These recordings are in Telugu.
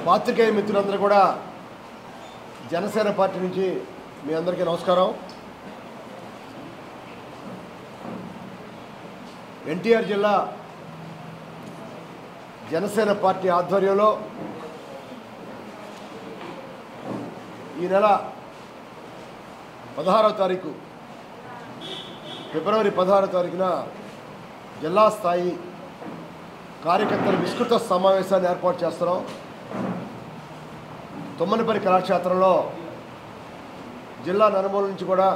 పాత్రికేయ మిత్రులందరూ కూడా జనసేన పార్టీ నుంచి మీ అందరికీ నమస్కారం. ఎన్టీఆర్ జిల్లా జనసేన పార్టీ ఆధ్వర్యంలో ఈ నెల 16వ తారీఖు ఫిబ్రవరి 16వ తారీఖున జిల్లా స్థాయి కార్యకర్తల విస్తృత సమావేశాన్ని ఏర్పాటు చేస్తున్నాం. తుమ్మలపల్లి కళాక్షేత్రంలో జిల్లా నలుమూల నుంచి కూడా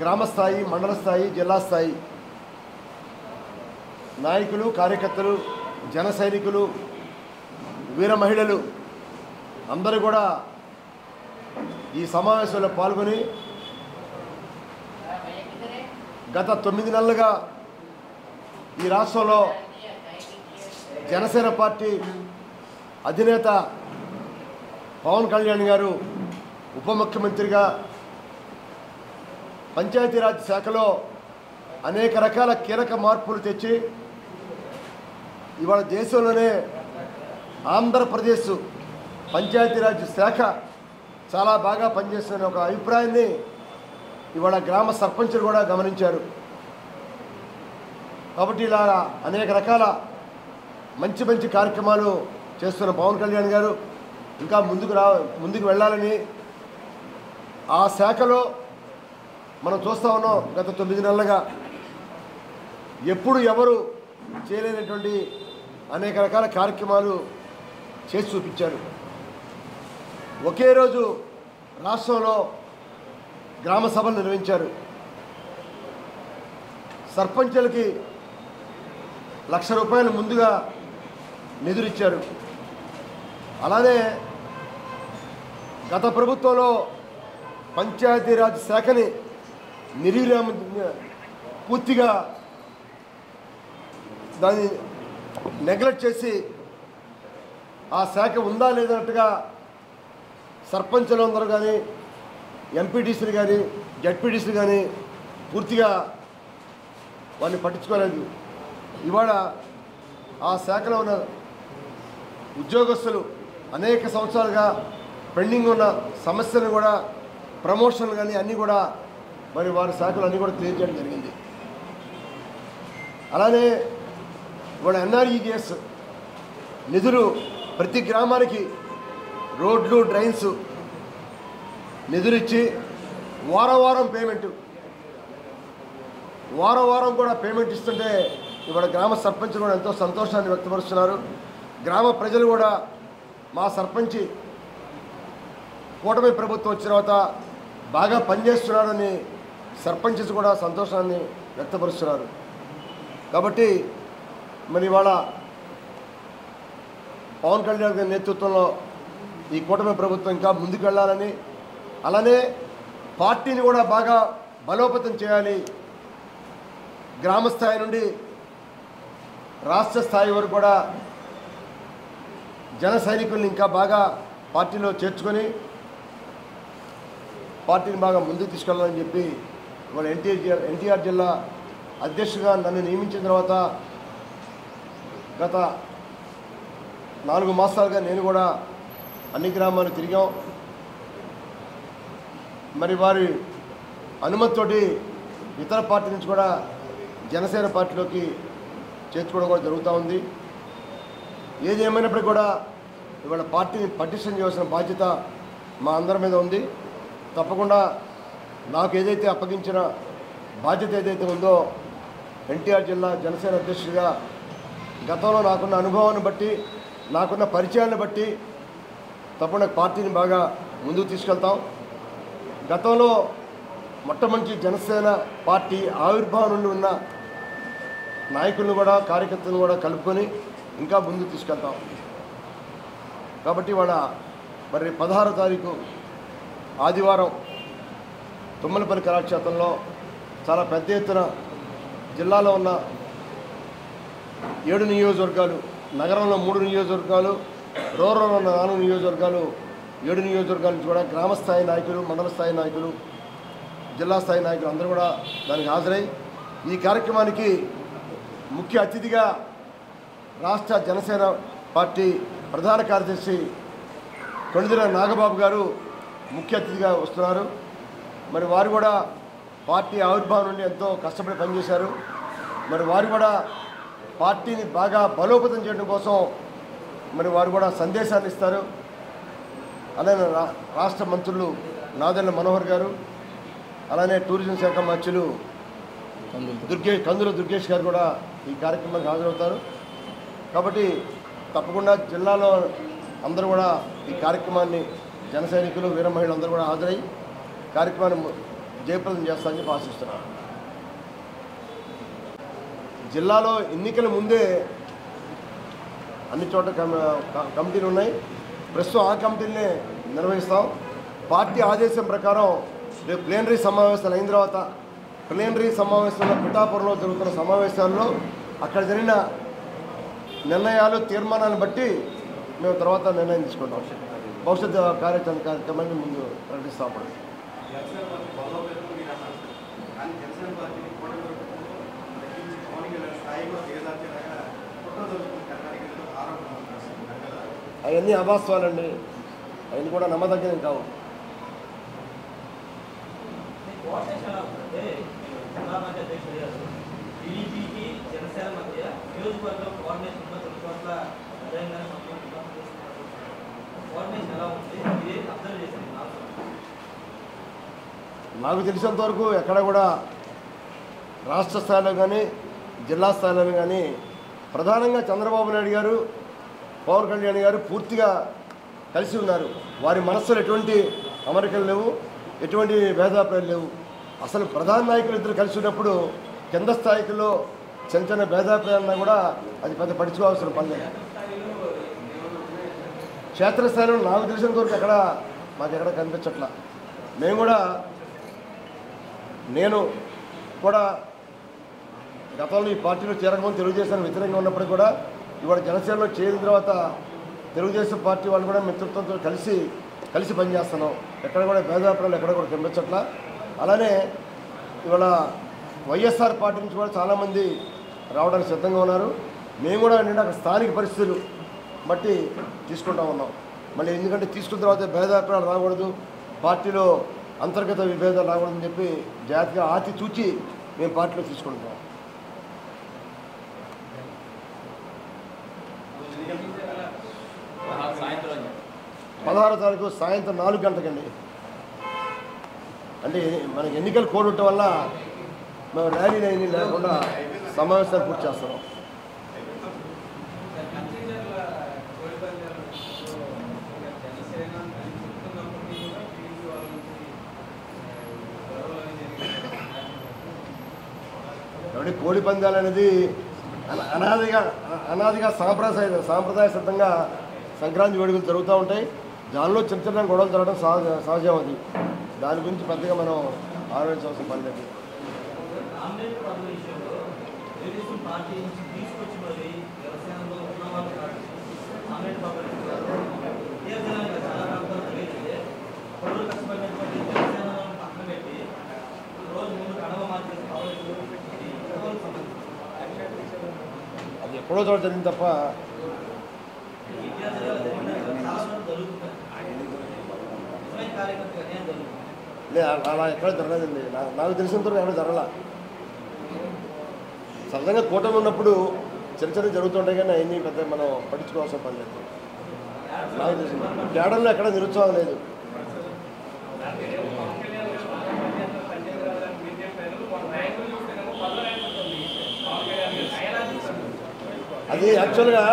గ్రామస్థాయి, మండల స్థాయి, జిల్లా స్థాయి నాయకులు, కార్యకర్తలు, జన సైనికులు, వీర మహిళలు అందరూ కూడా ఈ సమావేశంలో పాల్గొని గత 9 నెలలుగా ఈ రాష్ట్రంలో జనసేన పార్టీ అధినేత పవన్ కళ్యాణ్ గారు ఉప ముఖ్యమంత్రిగా పంచాయతీరాజ్ శాఖలో అనేక రకాల కీలక మార్పులు తెచ్చి ఇవాళ దేశంలోనే ఆంధ్రప్రదేశ్ పంచాయతీరాజ్ శాఖ చాలా బాగా పనిచేస్తున్న ఒక అభిప్రాయాన్ని ఇవాళ గ్రామ సర్పంచులు కూడా గమనించారు. కాబట్టి ఇలా అనేక రకాల మంచి మంచి కార్యక్రమాలు చేస్తున్న పవన్ కళ్యాణ్ గారు ఇంకా ముందుకు వెళ్ళాలని ఆ శాఖలో మనం చూస్తూ ఉన్నాం. గత 9 నెలలుగా ఎప్పుడు ఎవరు చేయలేనటువంటి అనేక రకాల కార్యక్రమాలు చేసి చూపించారు. ఒకే రోజు రాష్ట్రంలో గ్రామ సభలు నిర్వహించారు. సర్పంచులకి ₹1,00,000 ముందుగా నిధులు ఇచ్చారు. అలానే గత ప్రభుత్వంలో పంచాయతీరాజ్ శాఖని పూర్తిగా దాన్ని నెగ్లెక్ట్ చేసి ఆ శాఖ ఉందా లేదన్నట్టుగా సర్పంచులందరూ కానీ, ఎంపీటీసీలు కానీ, జడ్పీటీసీలు కానీ పూర్తిగా వారిని పట్టించుకోలేదు. ఇవాళ ఆ శాఖలో ఉన్న ఉద్యోగస్తులు అనేక సంవత్సరాలుగా పెండింగ్ ఉన్న సమస్యలను కూడా, ప్రమోషన్లు కానీ అన్నీ కూడా మరి వారి శాఖలు అన్నీ కూడా క్లియర్ చేయడం జరిగింది. అలానే ఇవాళ ఎన్ఆర్ఈజిఎస్ నిధులు ప్రతి గ్రామానికి రోడ్లు, డ్రైన్స్ నిధులు ఇచ్చి వారం కూడా పేమెంట్ ఇస్తుంటే ఇవాళ గ్రామ సర్పంచులు కూడా ఎంతో సంతోషాన్ని వ్యక్తపరుస్తున్నారు. గ్రామ ప్రజలు కూడా మా సర్పంచి కూటమి ప్రభుత్వం వచ్చిన తర్వాత బాగా పనిచేస్తున్నారని సర్పంచెస్ కూడా సంతోషాన్ని వ్యక్తపరుస్తున్నారు. కాబట్టి మరి ఇవాళ పవన్ కళ్యాణ్ గారి నేతృత్వంలో ఈ కూటమి ప్రభుత్వం ఇంకా ముందుకు వెళ్ళాలని, అలానే పార్టీని కూడా బాగా బలోపేతం చేయాలి. గ్రామ స్థాయి నుండి రాష్ట్ర స్థాయి వరకు కూడా జన సైనికుల్ని ఇంకా బాగా పార్టీలో చేర్చుకొని పార్టీని బాగా ముందుకు తీసుకెళ్ళాలని చెప్పి ఇవాళ ఎన్టీఆర్ జిల్లా అధ్యక్షుడిగా నన్ను నియమించిన తర్వాత గత 4 మాసాలుగా నేను కూడా అన్ని గ్రామాలు తిరిగాం. మరి వారి అనుమతితోటి ఇతర పార్టీ నుంచి కూడా జనసేన పార్టీలోకి చేర్చుకోవడం కూడా జరుగుతూ ఉంది. ఏది ఏమైనప్పటికీ కూడా ఇవాళ పార్టీని పటిష్టం చేయాల్సిన బాధ్యత మా అందరి మీద ఉంది. తప్పకుండా నాకు ఏదైతే అప్పగించిన బాధ్యత ఏదైతే ఉందో ఎన్టీఆర్ జిల్లా జనసేన అధ్యక్షుడిగా గతంలో నాకున్న అనుభవాన్ని బట్టి, నాకున్న పరిచయాన్ని బట్టి తప్పకుండా పార్టీని బాగా ముందుకు తీసుకెళ్తాం. గతంలో మొట్టమొదటి జనసేన పార్టీ ఆవిర్భావం నుండి ఉన్న నాయకులను కూడా, కార్యకర్తలను కూడా కలుపుకొని ఇంకా ముందుకు తీసుకెళ్తాం. కాబట్టి ఇవాళ మరి 16వ తారీఖు ఆదివారం తుమ్మలపల్లి కళాక్షేత్రంలో చాలా పెద్ద ఎత్తున జిల్లాలో ఉన్న 7 నియోజకవర్గాలు, నగరంలో 3 నియోజకవర్గాలు, రూరల్లో ఉన్న 4 నియోజకవర్గాలు, 7 నియోజకవర్గాల నుంచి కూడా గ్రామస్థాయి నాయకులు, మండల స్థాయి నాయకులు, జిల్లా స్థాయి నాయకులు అందరూ కూడా దానికి హాజరై ఈ కార్యక్రమానికి ముఖ్య అతిథిగా రాష్ట్ర జనసేన పార్టీ ప్రధాన కార్యదర్శి కొణిదెల నాగబాబు గారు ముఖ్య అతిథిగా వస్తున్నారు. మరి వారు కూడా పార్టీ ఆవిర్భావం నుండి ఎంతో కష్టపడి పనిచేశారు. మరి వారు కూడా పార్టీని బాగా బలోపేతం చేయడం కోసం మరి వారు కూడా సందేశాన్ని ఇస్తారు. అలానే రాష్ట్ర మంత్రులు నాదెళ్ల మనోహర్ గారు, అలానే టూరిజం శాఖ మంత్రులు కందుల దుర్గేష్ గారు కూడా ఈ కార్యక్రమానికి హాజరవుతారు. కాబట్టి తప్పకుండా జిల్లాలో అందరూ కూడా ఈ కార్యక్రమాన్ని జన సైనికులు వీర మహిళలు అందరూ కూడా హాజరై కార్యక్రమాన్ని జయప్రదం చేస్తారని చెప్పి ఆశిస్తున్నారు. జిల్లాలో ఎన్నికల ముందే అన్ని చోట్ల కమిటీలు ఉన్నాయి. ప్రస్తుతం ఆ కమిటీలనే నిర్వహిస్తాం. పార్టీ ఆదేశం ప్రకారం రేపు ప్లేనరీ సమావేశాలు అయిన తర్వాత ప్లేనరీ సమావేశంలో పిఠాపురంలో జరుగుతున్న సమావేశాల్లో అక్కడ జరిగిన నిర్ణయాలు తీర్మానాలను బట్టి మేము తర్వాత నిర్ణయం తీసుకుంటాం. భవిష్యత్తు కార్యక్రమాన్ని ముందు ప్రకటిస్తాం. అవన్నీ అవాస్తవాలండి. అవన్నీ కూడా నమ్మదగ్గేం కావు. నాకు తెలిసినంత వరకు ఎక్కడ కూడా రాష్ట్ర స్థాయిలో కానీ జిల్లా స్థాయిలో కానీ ప్రధానంగా చంద్రబాబు నాయుడు గారు, పవన్ కళ్యాణ్ గారు పూర్తిగా కలిసి ఉన్నారు. వారి మనస్సులో ఎటువంటి అమరికలు లేవు, ఎటువంటి భేదాభిప్రాయాలు లేవు. అసలు ప్రధాన నాయకులు ఇద్దరు కలిసి ఉన్నప్పుడు కింద స్థాయిలో చిన్న చిన్న భేదాభిప్రాయాలన్నా కూడా అది పెద్ద పడుచుకోవాల్సిన పని లేదు. క్షేత్రస్థాయిలో నాకు తెలిసినంత వరకు మాకెక్కడ కనిపించట్లా. నేను కూడా గతంలో ఈ పార్టీలో చేరకముందు తెలుగుదేశానికి వ్యతిరేకంగా ఉన్నప్పుడు కూడా ఇవాళ జనసేనలో చేరిన తర్వాత తెలుగుదేశం పార్టీ వాళ్ళు కూడా మిత్రత్వంతో కలిసి పనిచేస్తున్నాం. ఎక్కడ కూడా భేదాభిప్రాయాలు ఎక్కడ కూడా కనిపించట్లా. అలానే ఇవాళ వైఎస్ఆర్ పార్టీ నుంచి కూడా చాలామంది రావడానికి సిద్ధంగా ఉన్నారు. మేము కూడా ఏంటంటే అక్కడ స్థానిక పరిస్థితులు బట్టి తీసుకుంటా ఉన్నాం. మళ్ళీ ఎందుకంటే తీసుకున్న తర్వాత భేదాభిప్రాయాలు రాకూడదు, పార్టీలో అంతర్గత విభేదాలు రాకూడదని చెప్పి జాగ్రత్తగా ఆచి చూచి మేము పార్టీలో తీసుకుంటున్నాం. సాయంత్రం 16వ తారీఖు సాయంత్రం 4 గంటలకండి. అంటే మనకి ఎన్నికల కోడ్ ఉండటం వల్ల మేము ర్యాలీలు అయినా లేకుండా సమావేశాలు పూర్తి చేస్తున్నాం. కాబట్టి కోడి పందాలు అనేది అనాదిగా సాంప్రదాయ సిద్ధంగా సంక్రాంతి వేడుకలు జరుగుతూ ఉంటాయి. దానిలో చిన్న చిన్న గొడవలు జరగడం సహజం. అది దాని గురించి పెద్దగా మనం ఆలోచించవలసిన పని లేదు. అది ఎప్పుడో చోట జరిగింది తప్ప అలా ఎక్కడ జరగలేదండి. నాకు తెలిసినంత వరకు ఎక్కడ జరగల. సహజంగా కూటమి ఉన్నప్పుడు చిన్న జరుగుతుంటాయి కానీ అవన్నీ పెద్ద మనం పట్టించుకోవాల్సిన పని లేదు. నాకు తెలిసింది కేడర్లో ఎక్కడ నిరుత్సాహం లేదు. అది యాక్చువల్గా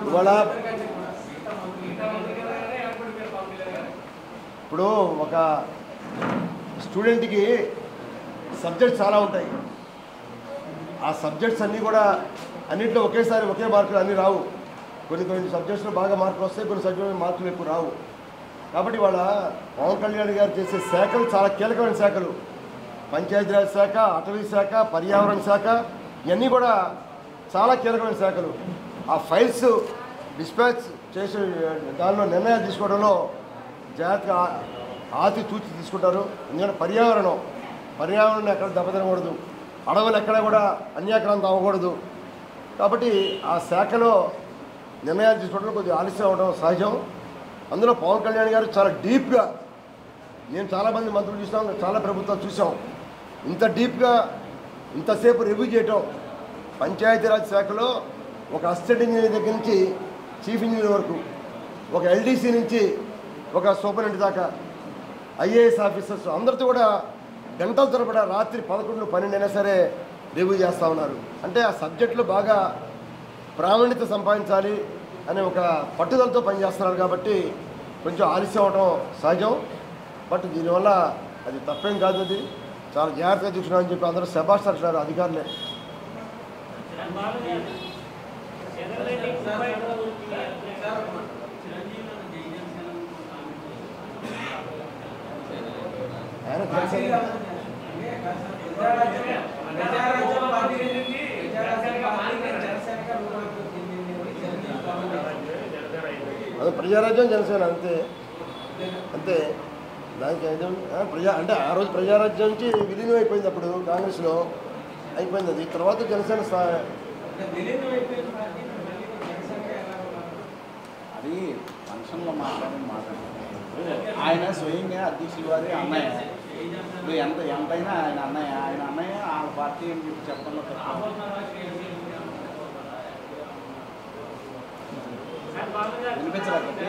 ఇవాళ ఇప్పుడు ఒక స్టూడెంట్కి సబ్జెక్ట్స్ చాలా ఉంటాయి. ఆ సబ్జెక్ట్స్ అన్నీ కూడా అన్నింటిలో ఒకేసారి ఒకే మార్కులు అన్నీ రావు. కొన్ని సబ్జెక్ట్స్లో బాగా మార్కులు వస్తాయి, కొన్ని సబ్జెక్టులో మార్కులు ఎక్కువ రావు. కాబట్టి వాళ్ళ పవన్ కళ్యాణ్ గారు చేసే శాఖలు చాలా కీలకమైన శాఖలు. పంచాయతీరాజ్ శాఖ, అటవీ శాఖ, పర్యావరణ శాఖ, ఇవన్నీ కూడా చాలా కీలకమైన శాఖలు. ఆ ఫైల్స్ డిస్పాచ్ చేసే దానిలో నిర్ణయాలు తీసుకోవడంలో జాగ్రత్తగా ఆతి చూచి తీసుకుంటారు. ఎందుకంటే పర్యావరణం ఎక్కడ దెబ్బతినకూడదు, అడవులు ఎక్కడ కూడా అన్యాక్రాంతం అవ్వకూడదు. కాబట్టి ఆ శాఖలో నిర్ణయాలు తీసుకోవడంలో కొద్దిగా ఆలస్యం అవడం సహజం. అందులో పవన్ కళ్యాణ్ గారు చాలా డీప్గా, నేను చాలామంది మంత్రులు చూసాం, చాలా ప్రభుత్వాలు చూసాం, ఇంత డీప్గా ఇంతసేపు రివ్యూ చేయటం. పంచాయతీరాజ్ శాఖలో ఒక అసిస్టెంట్ ఇంజనీర్ దగ్గర నుంచి చీఫ్ ఇంజనీర్ వరకు, ఒక ఎల్డీసీ నుంచి ఒక సూపరింటెండెంట్ దాకా, ఐఏఎస్ ఆఫీసర్స్ అందరితో కూడా గంటల తరబడి రాత్రి 11, 12 అయినా సరే రివ్యూ చేస్తూ ఉన్నారు. అంటే ఆ సబ్జెక్టులో బాగా ప్రావీణ్యత సంపాదించాలి అనే ఒక పట్టుదలతో పనిచేస్తున్నారు. కాబట్టి కొంచెం ఆలస్యం అవడం సహజం. బట్ దీనివల్ల అది తప్పేం కాదు, అది చాలా జాగ్రత్తగా చూసినామని చెప్పి అందరూ శభాష్ అంటున్నారు అధికారులే. అది ప్రజారాజ్యం జనసేన అంతే అంతే. దానికి అంటే ఆ రోజు ప్రజారాజ్యం నుంచి విలీనం అయిపోయింది, అప్పుడు కాంగ్రెస్లో అయిపోయింది. అది తర్వాత జనసేన అది ఫంక్షన్లో మాట్లాడారు. ఆయన స్వయంగా అధ్యక్షుల వారి అన్నయ్య, ఇప్పుడు ఎంతైనా ఆయన అన్నయ్య ఆ పార్టీ అని చెప్పి చెప్పడంలో వినిపించలేకపోతే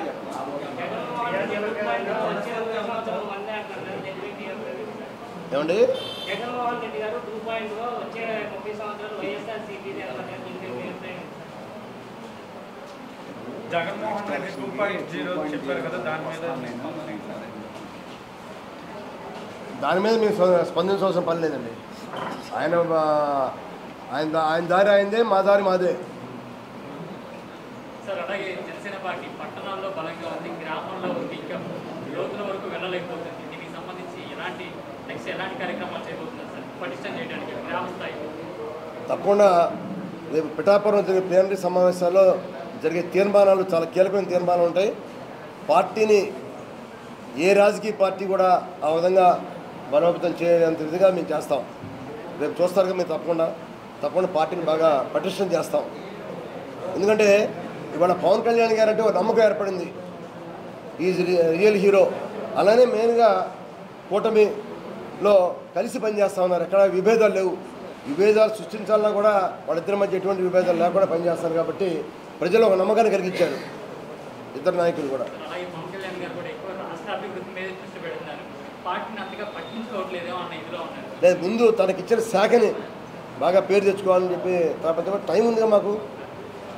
ఏమండి జగన్మోహన్ రెడ్డి గారు 2.0 వచ్చే 30 సంవత్సరాలు వైఎస్ఆర్సీపీ జగన్మోహన్ రెడ్డి 2.0 చెప్పారు కదా, దాని మీద మేము స్పందించవలసిన పని లేదండి. ఆయన దారి ఆయనదే, మా దారి మాదే. సార్ అలాగే జనసేన పార్టీ పట్టణాల్లో బలంగా ఉంది, గ్రామంలో ఇంకా లోతుల వరకు వెళ్ళలేకపోతుంది. దీనికి సంబంధించి ఎలాంటి కార్యక్రమాలు చేయబోతున్నారు సార్ పటిష్టం చేయడానికి గ్రామ స్థాయిలో? తప్పకుండా రేపు పిఠాపురం జరిగే ప్లీనరీ సమావేశాల్లో జరిగే తీర్మానాలు చాలా కీలకమైన తీర్మానాలు ఉంటాయి. పార్టీని ఏ రాజకీయ పార్టీ కూడా ఆ విధంగా బలోపేతం చేయలేంత విధంగా మేము చేస్తాం. రేపు చూస్తారు కదా, మేము తప్పకుండా పార్టీని బాగా పటిష్టం చేస్తాం. ఎందుకంటే ఇవాళ పవన్ కళ్యాణ్ గారు అంటే ఒక నమ్మకం ఏర్పడింది, ఈజ్ రియల్ హీరో. అలానే మెయిన్గా కూటమిలో కలిసి పనిచేస్తూ ఉన్నారు, ఎక్కడ విభేదాలు లేవు. విభేదాలు సృష్టించాలన్నా కూడా వాళ్ళిద్దరి మధ్య ఎటువంటి విభేదాలు లేకుండా పనిచేస్తారు. కాబట్టి ప్రజలు ఒక నమ్మకాన్ని కలిగించారు ఇద్దరు నాయకులు కూడా. లేదు, ముందు తనకిచ్చిన శాఖని బాగా పేరు తెచ్చుకోవాలని చెప్పి తర్వాత టైం ఉందిగా మాకు,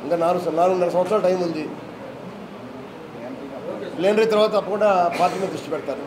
ఇంకా 4.5 సంవత్సరాల టైం ఉంది. ప్లీనరీ తర్వాత తప్పకుండా పార్టీ మీద దృష్టి పెడతారు.